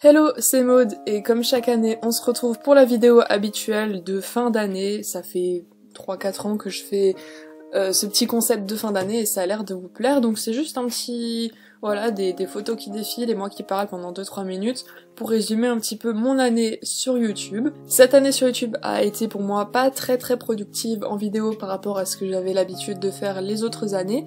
Hello, c'est Maud et comme chaque année, on se retrouve pour la vidéo habituelle de fin d'année. Ça fait 3-4 ans que je fais ce petit concept de fin d'année et ça a l'air de vous plaire. Donc c'est juste un petit... Voilà, des photos qui défilent et moi qui parle pendant 2-3 minutes pour résumer un petit peu mon année sur YouTube. Cette année sur YouTube a été pour moi pas très productive en vidéo par rapport à ce que j'avais l'habitude de faire les autres années.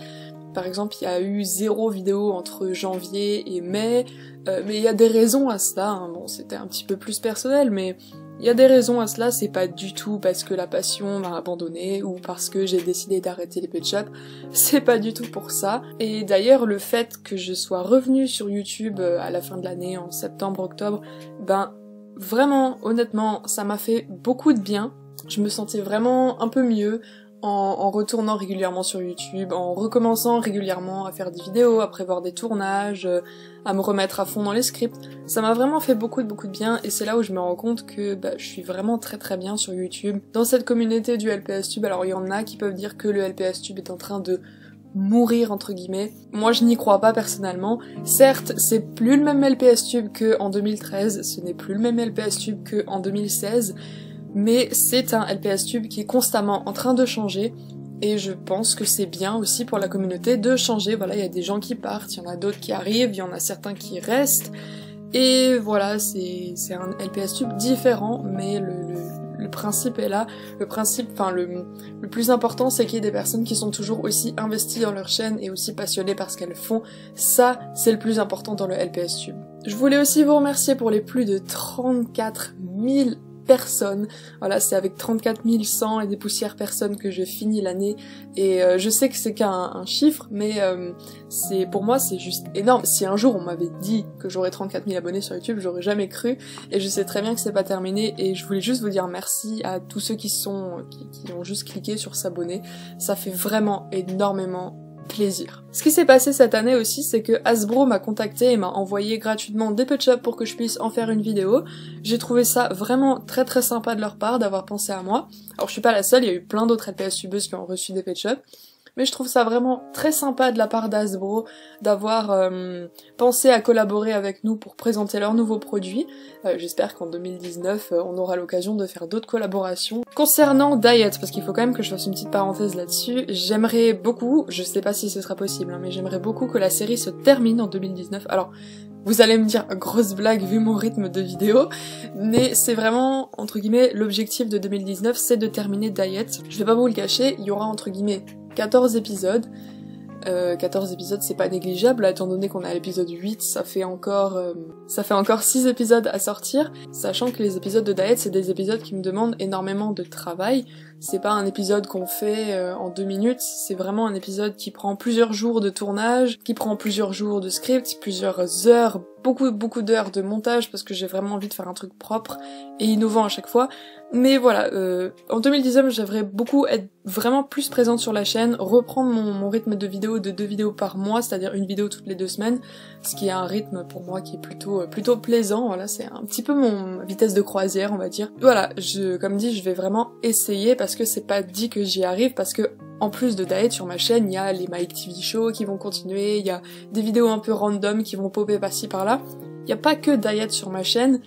Par exemple, il y a eu 0 vidéo entre janvier et mai, mais il y a des raisons à cela, hein. Bon, c'était un petit peu plus personnel, mais il y a des raisons à cela, c'est pas du tout parce que la passion m'a abandonnée ou parce que j'ai décidé d'arrêter les pet shops, c'est pas du tout pour ça. Et d'ailleurs, le fait que je sois revenue sur YouTube à la fin de l'année, en septembre-octobre, ben vraiment, honnêtement, ça m'a fait beaucoup de bien. Je me sentais vraiment un peu mieux, en retournant régulièrement sur YouTube, en recommençant régulièrement à faire des vidéos, à prévoir des tournages, à me remettre à fond dans les scripts. Ça m'a vraiment fait beaucoup de bien et c'est là où je me rends compte que je suis vraiment très bien sur YouTube. Dans cette communauté du LPSTube, alors il y en a qui peuvent dire que le LPSTube est en train de mourir entre guillemets. Moi je n'y crois pas personnellement. Certes, c'est plus le même LPSTube qu'en 2013, ce n'est plus le même LPSTube qu'en 2016, mais c'est un LPSTube qui est constamment en train de changer, et je pense que c'est bien aussi pour la communauté de changer. Voilà, il y a des gens qui partent, il y en a d'autres qui arrivent, il y en a certains qui restent, et voilà, c'est un LPSTube différent, mais le principe est là. Le principe, enfin le plus important, c'est qu'il y ait des personnes qui sont toujours aussi investies dans leur chaîne et aussi passionnées par ce qu'elles font. Ça, c'est le plus important dans le LPSTube. Je voulais aussi vous remercier pour les plus de 34 000 personnes. Voilà, c'est avec 34 100 et des poussières personnes que je finis l'année, et je sais que c'est qu'un chiffre, mais pour moi c'est juste énorme. Si un jour on m'avait dit que j'aurais 34 000 abonnés sur YouTube, j'aurais jamais cru, et je sais très bien que c'est pas terminé, et je voulais juste vous dire merci à tous ceux qui ont juste cliqué sur s'abonner. Ça fait vraiment énormément plaisir. Ce qui s'est passé cette année aussi, c'est que Hasbro m'a contacté et m'a envoyé gratuitement des pet shops pour que je puisse en faire une vidéo. J'ai trouvé ça vraiment très sympa de leur part d'avoir pensé à moi. Alors je suis pas la seule, il y a eu plein d'autres LPStubeuses qui ont reçu des pet shops, mais je trouve ça vraiment très sympa de la part d'Hasbro d'avoir pensé à collaborer avec nous pour présenter leurs nouveaux produits. J'espère qu'en 2019, on aura l'occasion de faire d'autres collaborations. Concernant Diet, parce qu'il faut quand même que je fasse une petite parenthèse là-dessus, j'aimerais beaucoup, je sais pas si ce sera possible, hein, mais j'aimerais beaucoup que la série se termine en 2019. Alors, vous allez me dire, grosse blague vu mon rythme de vidéo, mais c'est vraiment, entre guillemets, l'objectif de 2019, c'est de terminer Diet. Je vais pas vous le cacher, il y aura, entre guillemets, 14 épisodes. 14 épisodes, c'est pas négligeable, étant donné qu'on est à l'épisode 8, ça fait encore 6 épisodes à sortir, sachant que les épisodes de Diet, c'est des épisodes qui me demandent énormément de travail. C'est pas un épisode qu'on fait en 2 minutes, c'est vraiment un épisode qui prend plusieurs jours de tournage, qui prend plusieurs jours de script, plusieurs heures, beaucoup d'heures de montage, parce que j'ai vraiment envie de faire un truc propre et innovant à chaque fois. Mais voilà, en 2019, j'aimerais beaucoup être vraiment plus présente sur la chaîne, reprendre mon rythme de vidéo de 2 vidéos par mois, c'est-à-dire une vidéo toutes les 2 semaines, ce qui est un rythme pour moi qui est plutôt plaisant. Voilà, c'est un petit peu mon vitesse de croisière, on va dire. Voilà, comme dit, je vais vraiment essayer, parce que c'est pas dit que j'y arrive, parce que en plus de Diet sur ma chaîne, il y a les Mike TV Show qui vont continuer, il y a des vidéos un peu random qui vont popper par-ci par-là. Il y a pas que Diet sur ma chaîne,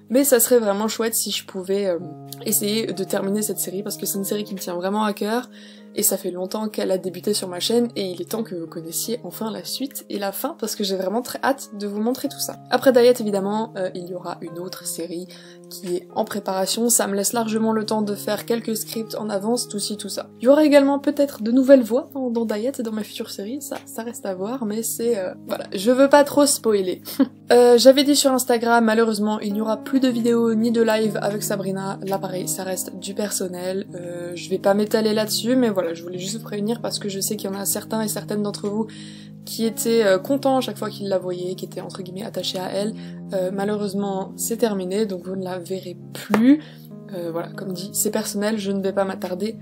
mais ça serait vraiment chouette si je pouvais essayer de terminer cette série, parce que c'est une série qui me tient vraiment à cœur, et ça fait longtemps qu'elle a débuté sur ma chaîne, et il est temps que vous connaissiez enfin la suite et la fin, parce que j'ai vraiment très hâte de vous montrer tout ça. Après Diet, évidemment, il y aura une autre série qui est en préparation, ça me laisse largement le temps de faire quelques scripts en avance, tout ci, tout ça. Il y aura également peut-être de nouvelles voix dans Diet et dans ma future série, ça reste à voir, mais c'est... voilà, je veux pas trop spoiler. J'avais dit sur Instagram, malheureusement, il n'y aura plus de vidéos ni de live avec Sabrina. Là pareil, ça reste du personnel, je vais pas m'étaler là-dessus, mais voilà, je voulais juste vous prévenir parce que je sais qu'il y en a certains et certaines d'entre vous qui étaient contents à chaque fois qu'ils la voyaient, qui étaient entre guillemets attachés à elle. Malheureusement, c'est terminé, donc vous ne la verrez plus. Voilà, comme dit, c'est personnel, je ne vais pas m'attarder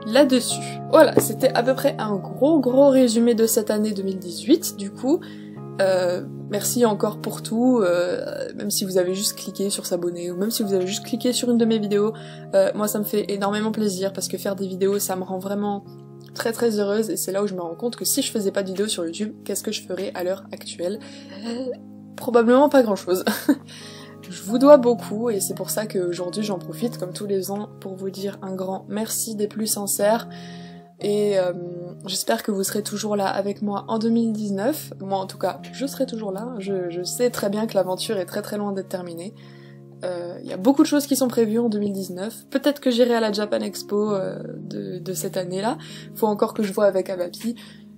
là-dessus. Voilà, c'était à peu près un gros résumé de cette année 2018, du coup. Merci encore pour tout, même si vous avez juste cliqué sur s'abonner, ou même si vous avez juste cliqué sur une de mes vidéos, moi ça me fait énormément plaisir, parce que faire des vidéos ça me rend vraiment très heureuse, et c'est là où je me rends compte que si je faisais pas de vidéos sur YouTube, qu'est-ce que je ferais à l'heure actuelle? Probablement pas grand chose. je vous dois beaucoup et c'est pour ça qu'aujourd'hui j'en profite comme tous les ans pour vous dire un grand merci des plus sincères et j'espère que vous serez toujours là avec moi en 2019. Moi en tout cas je serai toujours là, je sais très bien que l'aventure est très loin d'être terminée. Il y a beaucoup de choses qui sont prévues en 2019, peut-être que j'irai à la Japan Expo de cette année-là, faut encore que je vois avec Abapi,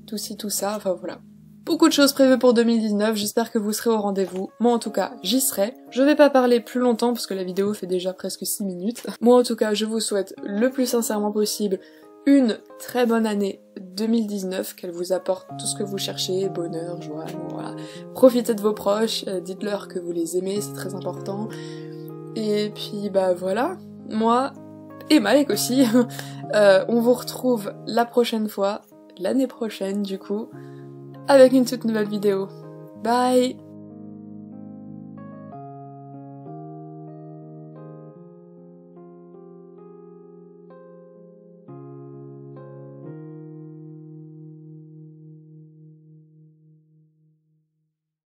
tout ci tout ça, enfin voilà. Beaucoup de choses prévues pour 2019, j'espère que vous serez au rendez-vous. Moi en tout cas, j'y serai. Je vais pas parler plus longtemps parce que la vidéo fait déjà presque 6 minutes. Moi en tout cas, je vous souhaite le plus sincèrement possible une très bonne année 2019, qu'elle vous apporte tout ce que vous cherchez, bonheur, joie, voilà. Profitez de vos proches, dites-leur que vous les aimez, c'est très important. Et puis bah voilà, moi et Mike aussi, on vous retrouve la prochaine fois, l'année prochaine du coup, avec une toute nouvelle vidéo. Bye!